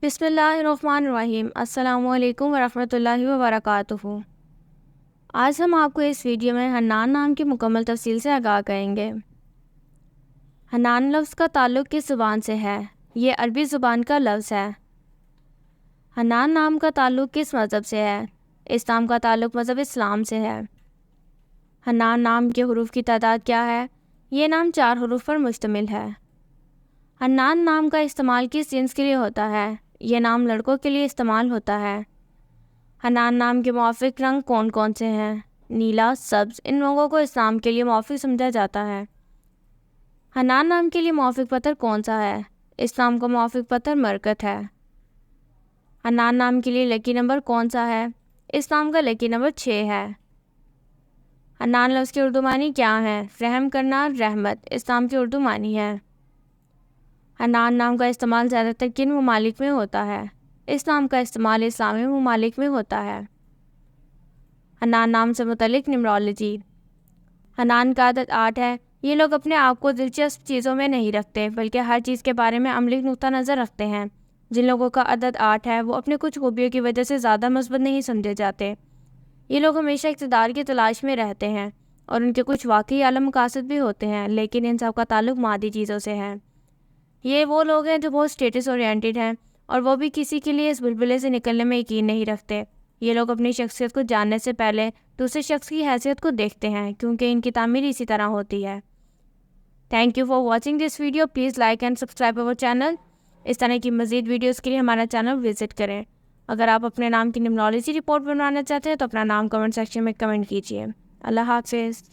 بسم اللہ الرحمن الرحیم۔ السلام علیکم ورحمۃ اللہ وبرکاتہ۔ آج ہم آپ کو اس ویڈیو میں حنان نام کی مکمل تفصیل سے آگاہ کریں گے۔ حنان لفظ کا تعلق کس زبان سے ہے؟ یہ عربی زبان کا لفظ ہے۔ حنان نام کا تعلق کس مذہب سے ہے؟ اس نام کا تعلق مذہب اسلام سے ہے۔ حنان نام کے حروف کی تعداد کیا ہے؟ یہ نام 4 حروف پر مشتمل ہے۔ حنان نام کا استعمال کس جنس کے لیے ہوتا ہے؟ یہ نام لڑکوں کے لیے استعمال ہوتا ہے۔ حنان نام کے موافق رنگ کون کون سے ہیں؟ نیلا، سبز، ان رنگوں کو اس نام کے لیے موافق سمجھا جاتا ہے۔ حنان نام کے لیے موافق پتھر کون سا ہے؟ اس نام کا موافق پتھر مرکت ہے۔ حنان نام کے لیے لکی نمبر کون سا ہے؟ اس نام کا لکی نمبر 6 ہے۔ حنان لفظ کی اردو معنی کیا ہے؟ رحم کرنا، رحمت، اس نام کی اردو معنی ہے۔ حنان نام کا استعمال زیادہ تر کن ممالک میں ہوتا ہے؟ اس نام کا استعمال اسلامی ممالک میں ہوتا ہے۔ حنان نام سے متعلق نمرالوجی۔ حنان کا عدد 8 ہے۔ یہ لوگ اپنے آپ کو دلچسپ چیزوں میں نہیں رکھتے بلکہ ہر چیز کے بارے میں عملی نقطہ نظر رکھتے ہیں۔ جن لوگوں کا عدد 8 ہے وہ اپنے کچھ خوبیوں کی وجہ سے زیادہ مثبت نہیں سمجھے جاتے۔ یہ لوگ ہمیشہ اقتدار کی تلاش میں رہتے ہیں اور ان کے کچھ واقعی اعلیٰ مقاصد بھی ہوتے ہیں، لیکن ان سب کا تعلق مادی چیزوں سے ہے۔ یہ وہ لوگ ہیں جو بہت اسٹیٹس اورینٹڈ ہیں اور وہ بھی کسی کے لیے اس بلبلے سے نکلنے میں یقین نہیں رکھتے۔ یہ لوگ اپنی شخصیت کو جاننے سے پہلے دوسرے شخص کی حیثیت کو دیکھتے ہیں کیونکہ ان کی تعمیر اسی طرح ہوتی ہے۔ Thank you for watching this video. Please like and subscribe our channel. اس طرح کی مزید ویڈیوز کے لیے ہمارا چینل وزٹ کریں۔ اگر آپ اپنے نام کی نمرالوجی رپورٹ بنوانا چاہتے ہیں تو اپنا نام کمنٹ سیکشن میں کمنٹ کیجیے۔ اللہ حافظ۔